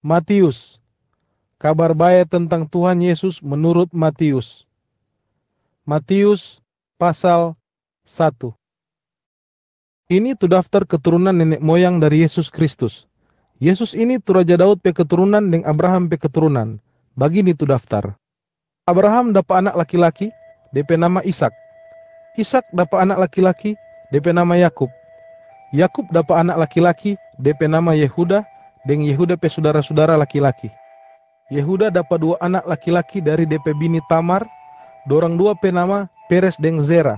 Matius. Kabar baik tentang Tuhan Yesus menurut Matius. Matius pasal 1. Ini tu daftar keturunan nenek moyang dari Yesus Kristus. Yesus ini tu Raja Daud pe keturunan dan Abraham pe keturunan. Begini tu daftar. Abraham dapat anak laki-laki, DP nama Ishak. Ishak dapat anak laki-laki, DP nama Yakub. Yakub dapat anak laki-laki, DP nama Yehuda, dan Yehuda pe saudara-saudara laki-laki. Yehuda dapat dua anak laki-laki dari DP bini Tamar, dorang dua pe nama Peres dan Zera.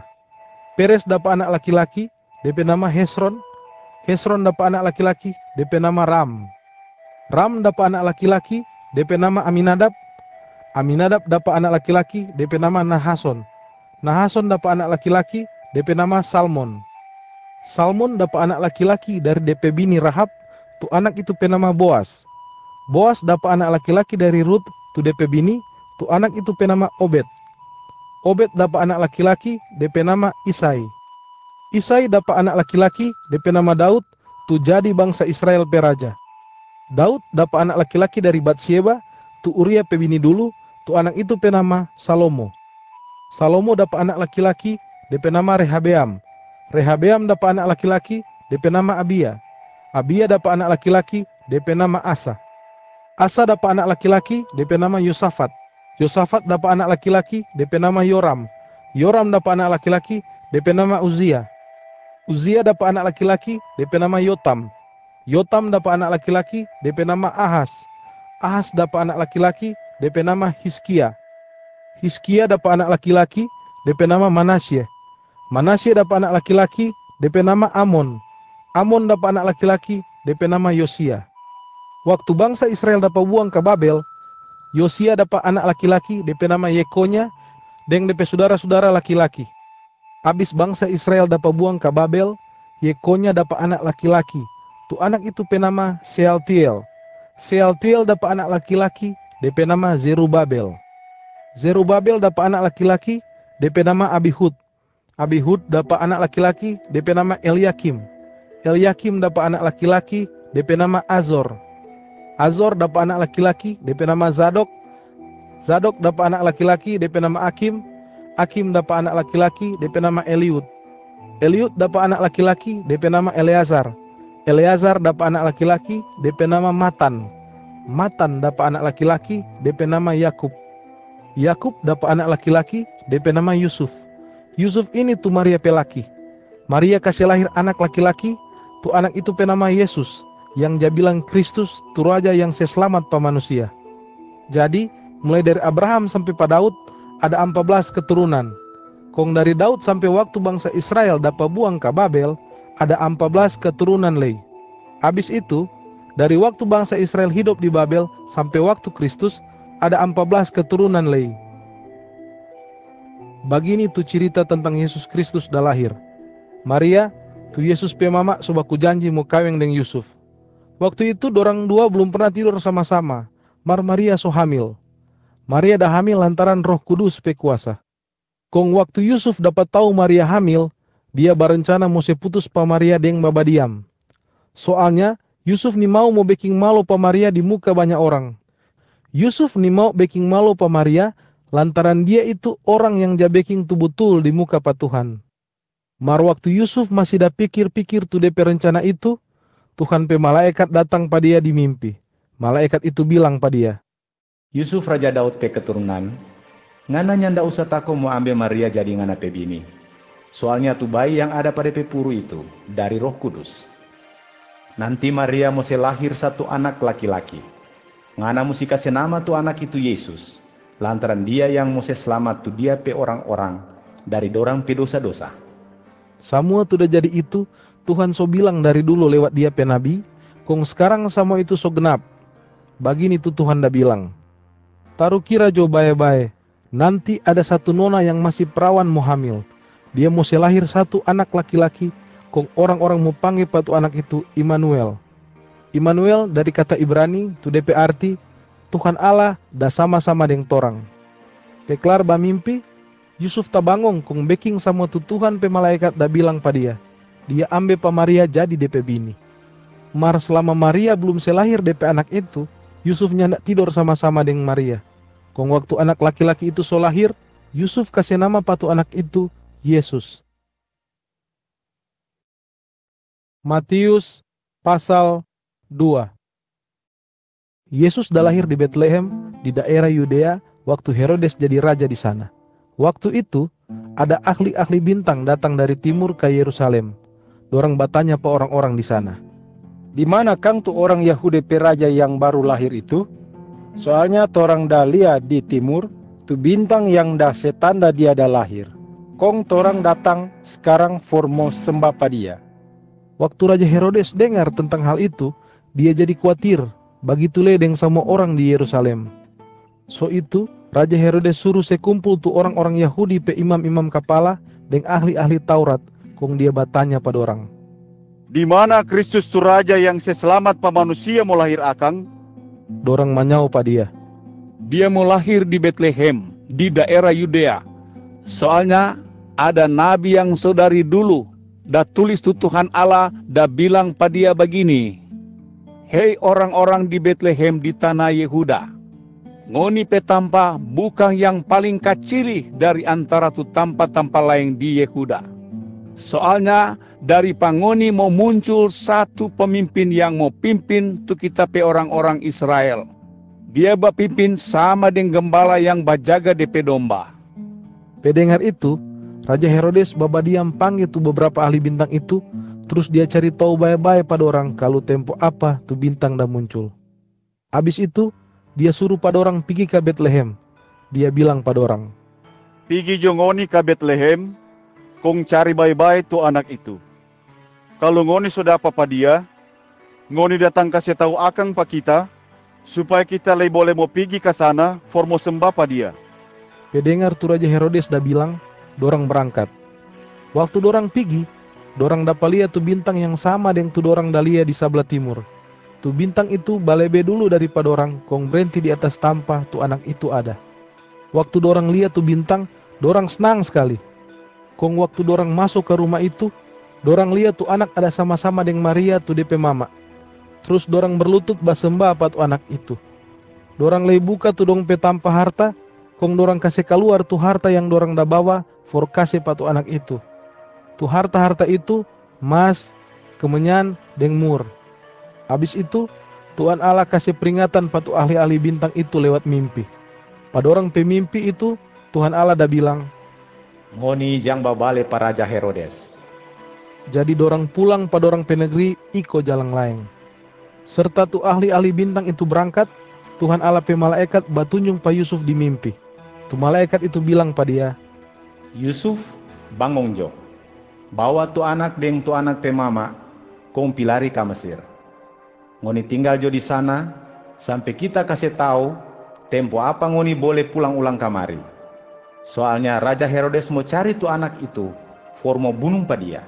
Peres dapat anak laki-laki, DP nama Hesron. Hesron dapat anak laki-laki, DP nama Ram. Ram dapat anak laki-laki, DP nama Aminadab. Aminadab dapat anak laki-laki, DP nama Nahason. Nahason dapat anak laki-laki, DP nama Salmon. Salmon dapat anak laki-laki dari DP bini Rahab, tu anak itu pe nama Boas. Boas dapat anak laki-laki dari Ruth, tu DP bini, tu anak itu pe nama Obed. Obed dapat anak laki-laki, DP nama Isai. Isai dapat anak laki-laki, DP nama Daud, tu jadi bangsa Israel pe raja. Daud dapat anak laki-laki dari Batsyeba, tu Uria pe bini dulu, tu anak itu pe nama Salomo. Salomo dapat anak laki-laki, DP nama Rehabeam. Rehabeam dapat anak laki-laki, DP nama Abia. Abia dapat anak laki-laki, DP nama Asa. Asa dapat anak laki-laki, DP nama Yosafat. Yosafat dapat anak laki-laki, DP nama Yoram. Yoram dapat anak laki-laki, DP nama Uzia. Uzia dapat anak laki-laki, DP nama Yotam. Yotam dapat anak laki-laki, DP nama Ahas. Ahas dapat anak laki-laki, DP nama Hizkia. Hizkia dapat anak laki-laki, DP nama Manasye. Manasye dapat anak laki-laki, DP nama Amon. Amon dapat anak laki-laki, DP nama Yosia. Waktu bangsa Israel dapat buang ke Babel, Yosia dapat anak laki-laki, DP nama Yekonya, dan DP saudara-saudara laki-laki. Habis bangsa Israel dapat buang ke Babel, Yekonya dapat anak laki-laki. Tu anak itu pe nama Sealtiel. Sealtiel dapat anak laki-laki, DP nama Zerubabel. Zerubabel dapat anak laki-laki, DP nama Abihud. Abihud dapat anak laki-laki, DP nama Eliakim. Eliakim dapat anak laki-laki, DP nama Azor. Azor dapat anak laki-laki, DP nama Zadok. Zadok dapat anak laki-laki, DP nama Akim. Akim dapat anak laki-laki, DP nama Eliud. Eliud dapat anak laki-laki, DP nama Eleazar. Eleazar dapat anak laki-laki, DP nama Matan. Matan dapat anak laki-laki, DP nama Yakub. Yakub dapat anak laki-laki, DP nama Yusuf. Yusuf ini tu Maria pe laki. Maria kasih lahir anak laki-laki, tu anak itu pe nama Yesus, yang dia bilang Kristus, tu raja yang selamat pa manusia. Jadi, mulai dari Abraham sampai pa Daud, ada 14 keturunan. Kong dari Daud sampai waktu bangsa Israel dapat buang ke Babel, ada 14 keturunan lagi. Habis itu, dari waktu bangsa Israel hidup di Babel sampai waktu Kristus, ada 14 keturunan lagi. Begini tu cerita tentang Yesus Kristus dah lahir. Maria, tu Yesus pe mama sobaku janji mau kawin dengan Yusuf. Waktu itu dorang dua belum pernah tidur sama-sama. Maria so hamil. Maria dah hamil lantaran Roh Kudus pe kuasa. Kong waktu Yusuf dapat tahu Maria hamil, dia berencana mau seputus pa Maria deng baba diam. Soalnya Yusuf ni mau bikin malu pa Maria di muka banyak orang. Yusuf ni mau bikin malu pa Maria lantaran dia itu orang yang dia bikin tu betul di muka pa Tuhan. Mar waktu Yusuf masih dah pikir-pikir tu DP rencana itu, Tuhan pe malaikat datang pa dia di mimpi. Malaikat itu bilang pa dia, Yusuf Raja Daud pe keturunan, ngana nyanda usah tako mau ambil Maria jadi ngana pe bini. Soalnya tu bayi yang ada pada pe puru itu dari Roh Kudus. Nanti Maria mesti lahir satu anak laki-laki. Ngana mesti kasih nama tu anak itu Yesus, lantaran dia yang mesti selamat tu dia pe orang-orang dari dorang pe dosa-dosa. Semua tu udah jadi itu, Tuhan so bilang dari dulu lewat dia pe nabi, kong sekarang semua itu so genap. Begini tu Tuhan dah bilang, taruh kira jo bae-bae, nanti ada satu nona yang masih perawan mau hamil. Dia mesti lahir satu anak laki-laki, kong orang-orang mau panggil patu anak itu Immanuel. Immanuel dari kata Ibrani, tu DP arti, Tuhan Allah dah sama-sama dengan torang. Peklar ba mimpi, Yusuf tak bangun kong beking sama tu Tuhan pe malaikat dah bilang pa dia. Dia ambil pa Maria jadi DP bini. Mar selama Maria belum selahir DP anak itu, Yusuf nyandak tidur sama-sama dengan Maria. Kong waktu anak laki-laki itu so lahir, Yusuf kasih nama patu anak itu Yesus. Matius pasal 2. Yesus dah lahir di Betlehem di daerah Yudea waktu Herodes jadi raja di sana. Waktu itu ada ahli-ahli bintang datang dari timur ke Yerusalem. Dorang bertanya pe orang-orang di sana. Di mana kang tu orang Yahudi peraja yang baru lahir itu? Soalnya torang dah lihat di timur, tu bintang yang dah setanda dia dah lahir. Kong torang datang sekarang for mau sembah pa dia. Waktu Raja Herodes dengar tentang hal itu, dia jadi khawatir. Begitu ledeng sama orang di Yerusalem. So itu, Raja Herodes suruh sekumpul tu orang-orang Yahudi pe imam-imam kepala dan ahli-ahli Taurat. Kong dia bertanya pada orang. Di mana Kristus tu Raja yang seselamat pa manusia mau lahir akang? Dorang manyau pa dia. Dia mau lahir di Betlehem, di daerah Yudea. Soalnya ada nabi yang saudari dulu, dah tulis tu Tuhan Allah, dah bilang pa dia begini. Hei orang-orang di Betlehem di tanah Yehuda, ngoni pe tampa bukan yang paling kacili dari antara tu tampa-tampa lain di Yehuda. Soalnya dari pangoni mau muncul satu pemimpin yang mau pimpin tu kita pe orang-orang Israel. Dia bapimpin sama dengan gembala yang bajaga DP domba. Pendengar itu, Raja Herodes babadiam panggil tu beberapa ahli bintang itu, terus dia cari tahu baik-baik pada orang kalau tempo apa tu bintang dah muncul. Habis itu, dia suruh pada orang pergi ke Betlehem. Dia bilang pada orang, Pigi jo ngoni ka Betlehem, kong cari baik-baik tu anak itu. Kalau ngoni sudah apa dia, ngoni datang kasih tahu akang pa kita, supaya kita lay boleh mau pergi ke sana, for mau sembah pa dia. Pendengar tu Raja Herodes dah bilang, dorang berangkat. Waktu dorang pergi, dorang dapat lihat tu bintang yang sama dengan tu dorang dah lihat di sebelah timur. Tu bintang itu balebe dulu daripada orang, kong berhenti di atas tampa tu anak itu ada. Waktu dorang lihat tu bintang, dorang senang sekali. Kong waktu dorang masuk ke rumah itu, dorang lihat tu anak ada sama-sama dengan Maria tu DP mama. Terus dorang berlutut basembah apa tu anak itu. Dorang lay buka tu dong pe tampa harta, kong dorang kasih keluar tu harta yang dorang dah bawa for kasih pa tu anak itu. Tu harta-harta itu emas, kemenyan, dan mur. Habis itu, Tuhan Allah kasih peringatan pa tu ahli-ahli bintang itu lewat mimpi. Pada orang pemimpi itu, Tuhan Allah dah bilang, Ngoni jang babale pa Raja Herodes. jadi dorang pulang pada orang penegri iko jalan lain. Serta tu ahli-ahli bintang itu berangkat, Tuhan Allah pe malaikat batunjung pa Yusuf di mimpi. Tu malaikat itu bilang pa dia, Yusuf, bangun jo. Bawa tu anak deng tu anak pe mama, kong pilari ka Mesir. Ngoni tinggal jo di sana, sampai kita kasih tahu, tempo apa ngoni boleh pulang ulang kamari. Soalnya Raja Herodes mau cari tu anak itu, for mau bunuh pa dia.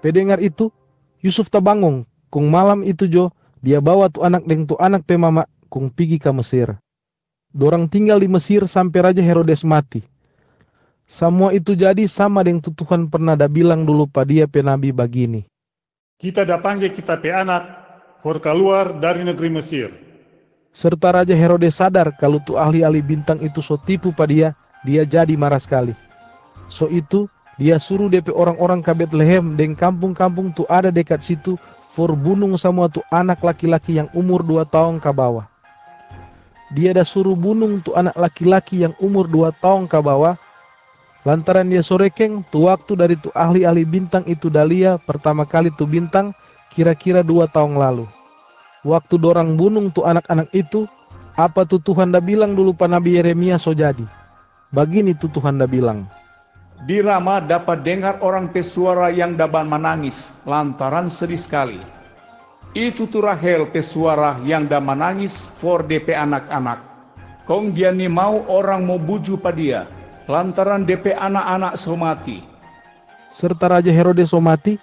Pendengar itu, Yusuf terbangun, kong malam itu jo, dia bawa tu anak dengan tu anak pe mama, kong pergi ke Mesir. Dorang tinggal di Mesir sampai Raja Herodes mati. Semua itu jadi sama dengan tu Tuhan pernah dah bilang dulu pada dia pe nabi begini. Kita dah panggil kita pe anak for keluar dari negeri Mesir. Serta Raja Herodes sadar kalau tu ahli-ahli bintang itu so tipu pada dia jadi marah sekali. So itu, dia suruh DP orang-orang ke Betlehem dan kampung-kampung tu ada dekat situ for bunuh semua tu anak laki-laki yang umur 2 tahun ke bawah. Dia dah suruh bunuh tu anak laki-laki yang umur 2 tahun ke bawah, lantaran dia sorekeng tu waktu dari tu ahli-ahli bintang itu dalia pertama kali tu bintang kira-kira 2 tahun lalu. Waktu dorang bunuh tu anak-anak itu, apa tu Tuhan dah bilang dulu pa Nabi Yeremia so jadi. Begini tu Tuhan dah bilang. Di Rama dapat dengar orang pesuara yang dapat menangis lantaran sedih sekali. Itu tu Rahel pesuara yang dah menangis for DP anak-anak. Kong dia ni mau orang mau buju pa dia lantaran DP anak-anak so mati. Serta Raja Herodes so mati,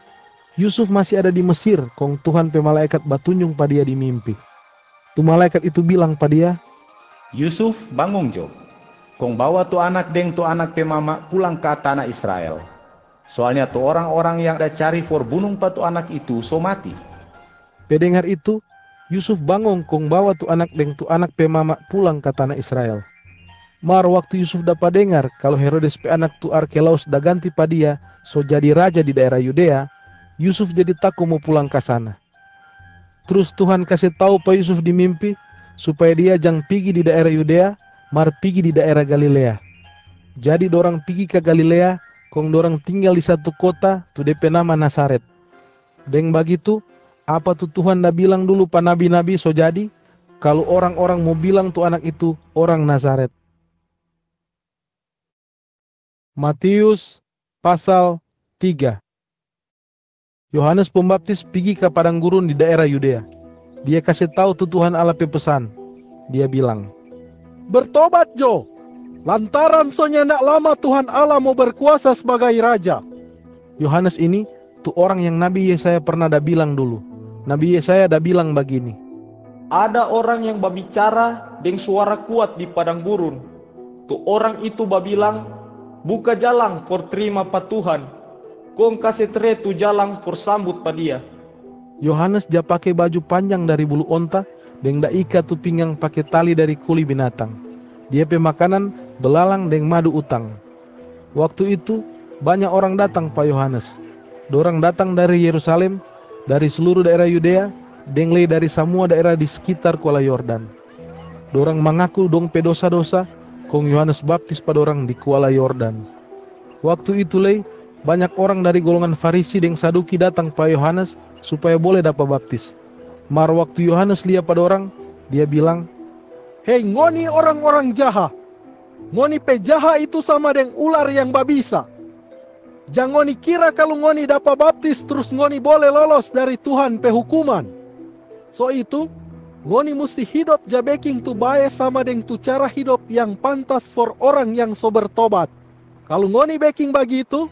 Yusuf masih ada di Mesir, kong Tuhan pe malaikat batunjung pa dia di mimpi. Tu malaikat itu bilang pa dia, Yusuf, bangun jo. Kong bawa tu anak deng tu anak pe mama pulang ke tanah Israel. Soalnya tu orang-orang yang ada cari for bunuh pa tu anak itu so mati. pendengar itu, Yusuf bangun kong bawa tu anak deng tu anak pe mama pulang ke tanah Israel. Mar waktu Yusuf dapat dengar kalau Herodes pe anak tu Arkelaus da ganti pa dia so jadi raja di daerah Yudea, Yusuf jadi takut mau pulang ke sana. Terus Tuhan kasih tahu pa Yusuf di mimpi supaya dia jangan pergi di daerah Yudea, mar pergi di daerah Galilea. Jadi dorang pergi ke Galilea, kong dorang tinggal di satu kota tu DP nama Nazaret. Deng begitu, apa tu Tuhan dah bilang dulu pa nabi-nabi so jadi, kalau orang-orang mau bilang tu anak itu orang Nazaret. Matius pasal 3. Yohanes Pembaptis pergi ke padang gurun di daerah Yudea. Dia kasih tahu tu Tuhan Allah pe pesan. Dia bilang, Bertobat jo, lantaran sonya nak lama Tuhan Allah mau berkuasa sebagai raja. Yohanes ini tu orang yang Nabi Yesaya pernah dah bilang dulu. Nabi Yesaya dah bilang begini, Ada orang yang berbicara dengan suara kuat di padang gurun. Tu orang itu babilang, buka jalan for terima pa Tuhan. Kong kasih tere tu jalan for sambut pa dia. Yohanes dia pakai baju panjang dari bulu onta, deng da ikat tu pinggang pakai tali dari kuli binatang. Dia pe makanan belalang deng madu utang. Waktu itu banyak orang datang pa Yohanes. Dorang datang dari Yerusalem, dari seluruh daerah Yudea, deng lei dari semua daerah di sekitar kuala Yordan. Dorang mengaku dong pe dosa-dosa, kong Yohanes baptis pada orang di kuala Yordan. Waktu itu lei banyak orang dari golongan Farisi deng Saduki datang pa Yohanes supaya boleh dapat baptis. Mar waktu Yohanes lihat pada orang, dia bilang, Hei ngoni orang-orang jaha, ngoni pe jaha itu sama dengan ular yang babisa. Jangan ngoni kira kalau ngoni dapat baptis terus ngoni boleh lolos dari Tuhan pe hukuman. So itu, ngoni mesti hidup jabeking tu bae sama dengan tu cara hidup yang pantas for orang yang so bertobat. Kalau ngoni beking begitu,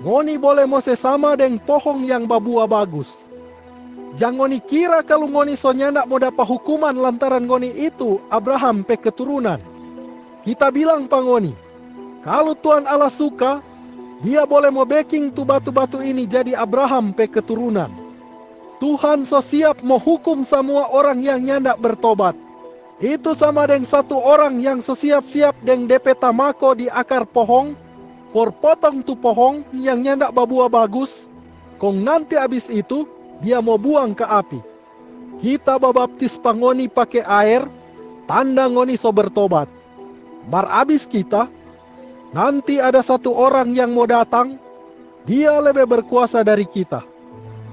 ngoni boleh mose sama dengan pohon yang babuah bagus. Jangan ngoni kira kalau ngoni so nyandak mau dapat hukuman lantaran ngoni itu Abraham pe keturunan. Kita bilang pa ngoni, kalau Tuhan Allah suka, dia boleh mau backing tu batu-batu ini jadi Abraham pe keturunan. Tuhan so siap mau hukum semua orang yang nyandak bertobat. Itu sama dengan satu orang yang so siap-siap dengan DP tamako di akar pohon, for potong tu pohon yang nyandak babuah bagus, kong nanti abis itu dia mau buang ke api. Kita babaptis pangoni pakai air, tanda ngoni so bertobat. Mar abis kita, nanti ada satu orang yang mau datang, dia lebih berkuasa dari kita.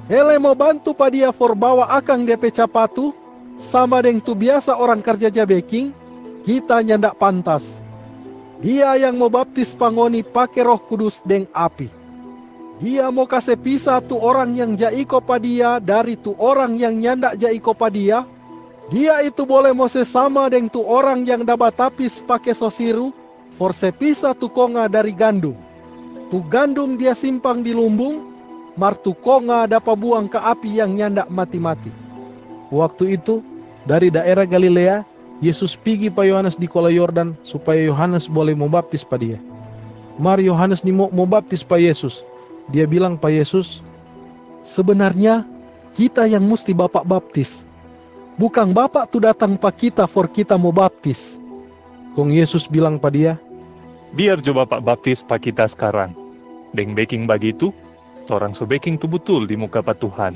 Hele mau bantu pa dia for bawa akang DP capatu, sama dengan tu biasa orang kerja jabeking, kita nyandak pantas. Dia yang mau baptis pangoni pakai Roh Kudus deng api. Dia mau kasih pisah tu orang yang jaiko pa dia dari tu orang yang nyandak jaiko pa dia. Dia itu boleh mau sesama dengan tu orang yang dapat tapis pakai sosiru, for sepisah tu konga dari gandum. Tu gandum dia simpang di lumbung, mar tu konga dapat buang ke api yang nyandak mati-mati. waktu itu dari daerah Galilea, Yesus pergi pa Yohanes di kuala Yordan supaya Yohanes boleh mau baptis pa dia. Mar Yohanes ni mau baptis pa Yesus. Dia bilang pa Yesus, Sebenarnya kita yang mesti Bapak baptis. Bukan Bapak tu datang pa kita for kita mau baptis. kong Yesus bilang pa dia, Biar jo Bapak baptis pa kita sekarang. Deng baking begitu, orang so baking tu betul di muka pa Tuhan.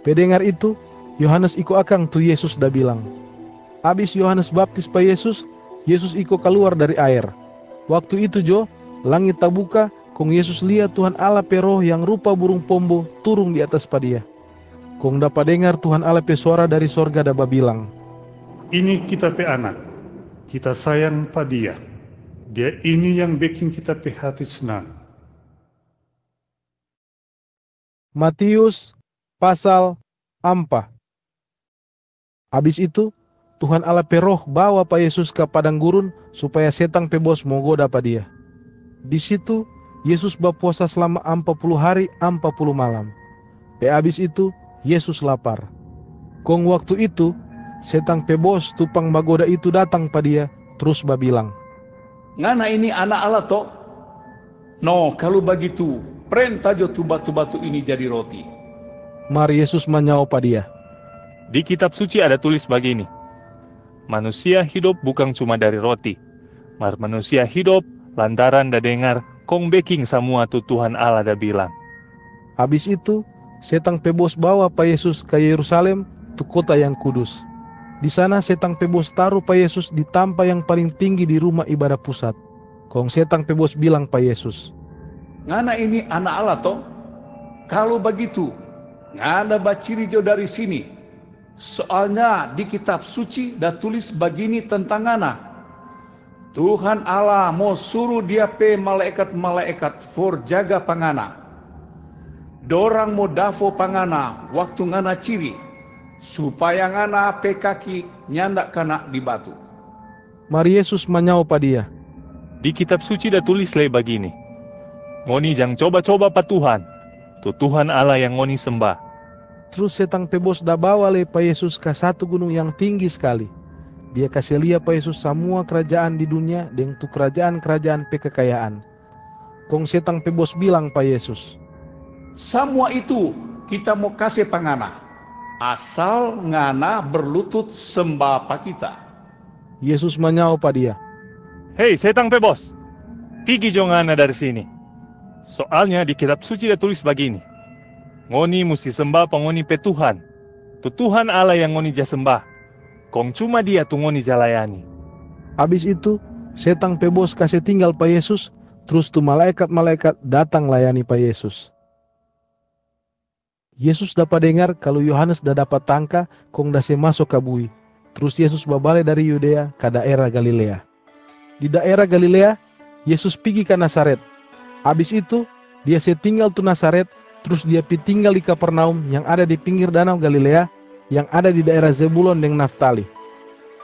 Pendengar itu, Yohanes iko akang tu Yesus dah bilang. Abis Yohanes baptis pa Yesus, Yesus iko keluar dari air. Waktu itu jo, langit terbuka, kong Yesus lihat Tuhan Allah pe roh yang rupa burung pombo turun di atas pa dia. Kong dapat dengar Tuhan Allah pe suara dari sorga dapat bilang, Ini kita pe anak, kita sayang pa dia. Dia ini yang bikin kita pe hati senang. Matius pasal 4. Habis itu, Tuhan Allah pe roh bawa pa Yesus ke padang gurun supaya setan pe bos mau goda pa dia. Di situ, Yesus berpuasa selama 40 hari 40 malam. Pe habis itu, Yesus lapar. Kong waktu itu, setan pe bos tupang bagoda itu datang pa dia, terus babilang, Ngana ini anak Allah toh? No, kalau begitu, perintah jo tu batu-batu ini jadi roti. Mar Yesus menyau pa dia, Di kitab suci ada tulis begini, manusia hidup bukan cuma dari roti, mar manusia hidup lantaran da dengar kong beking semua tu Tuhan Allah da bilang. Habis itu, setang pebos bawa pa Yesus ke Yerusalem, tu kota yang kudus. Di sana setang pebos taruh pa Yesus di tampa yang paling tinggi di rumah ibadah pusat. Kong setang pebos bilang pa Yesus, Ngana ini anak Allah toh? Kalau begitu, ngana baciri jo dari sini. Soalnya di kitab suci dah tulis begini tentang ngana. Tuhan Allah mau suruh dia pe malaikat-malaikat for jaga pangana. Dorang mau dafo pangana waktu ngana ciri, supaya ngana pe kaki nyandak kena di batu. Mari Yesus menyau pa dia, Di kitab suci dah tulis lagi begini, ngoni jang coba-coba pa Tuhan, tu Tuhan Allah yang ngoni sembah. Terus setang pebos dah bawa le pa Yesus ke satu gunung yang tinggi sekali. Dia kasih lihat pa Yesus semua kerajaan di dunia dan tu kerajaan-kerajaan pe kekayaan. Kong setang pebos bilang pa Yesus, Semua itu kita mau kasih pangana, asal ngana berlutut sembah pa kita. Yesus menyau pa dia, Hei setang pebos, pergi jo ngana dari sini. Soalnya di kitab suci dah tulis begini, ngoni mesti sembah pangoni pe Tuhan, tu Tuhan Allah yang ngoni ja sembah, kong cuma dia tu ngoni jalayani. Habis itu, setang pebos kasih tinggal pa Yesus, terus tu malaikat-malaikat datang layani pa Yesus. Yesus dapat dengar kalau Yohanes dah dapat tangka, kong dah se masuk ke bui. Terus Yesus babale dari Yudea ke daerah Galilea. Di daerah Galilea, Yesus pergi ke Nazaret. Habis itu, dia se tinggal tu Nazaret, terus dia tinggal di Kapernaum yang ada di pinggir danau Galilea, yang ada di daerah Zebulon dan Naftali.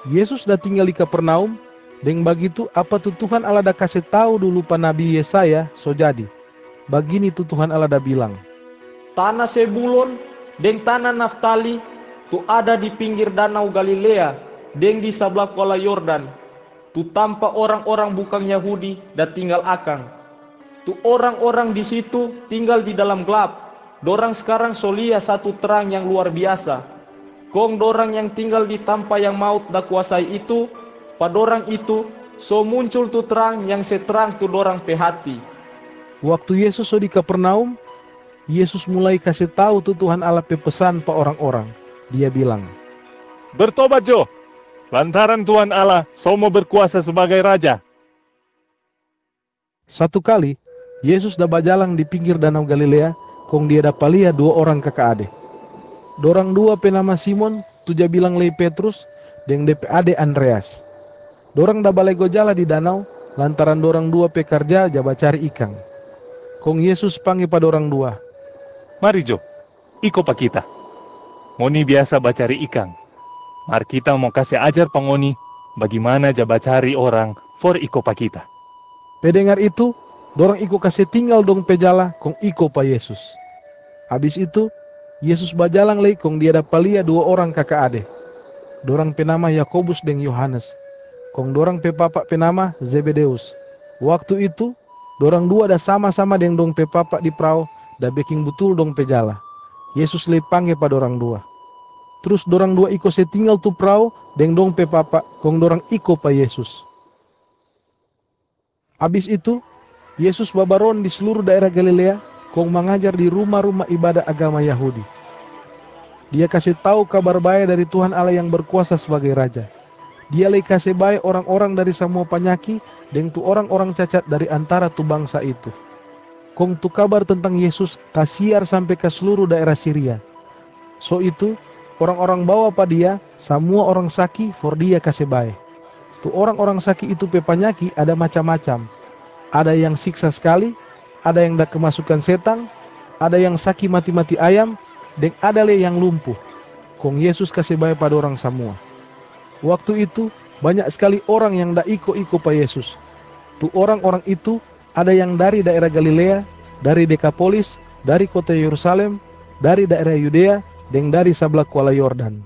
Yesus dah tinggal di Kapernaum, dan begitu apa tu Tuhan Allah dah kasih tahu dulu pa Nabi Yesaya, so jadi. Begini tu Tuhan Allah dah bilang, Tanah Zebulon dan tanah Naftali tu ada di pinggir danau Galilea dan di sebelah kuala Yordan. Tu tanpa orang-orang bukan Yahudi dah tinggal akang. Tu orang-orang di situ tinggal di dalam gelap. Dorang sekarang solia satu terang yang luar biasa. Kong dorang yang tinggal di tanpa yang maut dah kuasai itu, padorang itu so muncul tu terang yang seterang tu dorang pe hati. waktu Yesus so di Kapernaum, Yesus mulai kasih tahu tu Tuhan Allah pe pesan pa orang-orang. Dia bilang, Bertobat jo, lantaran Tuhan Allah so mau berkuasa sebagai Raja. satu kali, Yesus dah berjalan di pinggir danau Galilea, kong dia dapat lihat dua orang kakak adik. Dorang dua penama Simon, tuja bilang lei Petrus, dan DP ade Andreas. Dorang dah balai gojala di danau, lantaran dorang dua pekerja jaba cari ikan. Kong Yesus panggil pada orang dua, Mari jo, iko pa kita. Ngoni biasa bacari ikan. Mar kita mau kasih ajar pangoni bagaimana jaba cari orang for iko pa kita. Pendengar itu, dorang iko kasih tinggal dong pejala, kong iko pa Yesus. Habis itu, Yesus berjalan lagi, kong dia dapat lihat dua orang kakak ade. Dorang penama Yakobus dan Yohanes. Kong dorang pe papa penama Zebedeus. Waktu itu, dorang dua dah sama-sama dengan dong pe papa di perahu, dah baking betul dong pejala. Yesus le panggil pada dorang dua. Terus dorang dua iko setinggal tu perahu dengan dong pe papa, kong dorang iko pa Yesus. Habis itu, Yesus babaron di seluruh daerah Galilea, kong mengajar di rumah-rumah ibadah agama Yahudi. Dia kasih tahu kabar baik dari Tuhan Allah yang berkuasa sebagai Raja. Dia lagi kasih baik orang-orang dari semua penyakit, dan tu orang-orang cacat dari antara tu bangsa itu. Kong tu kabar tentang Yesus tasiar sampai ke seluruh daerah Syria. So itu, orang-orang bawa pa dia, semua orang sakit for dia kasih baik. Tu orang-orang sakit itu pe penyakit ada macam-macam. Ada yang siksa sekali, ada yang dah kemasukan setan, ada yang sakit mati-mati ayam, dan ada le yang lumpuh. Kong Yesus kasih baik pada orang semua. Waktu itu banyak sekali orang yang dah iko-iko pa Yesus. Tu orang-orang itu ada yang dari daerah Galilea, dari Dekapolis, dari kota Yerusalem, dari daerah Yudea, dan dari sebelah kuala Yordan.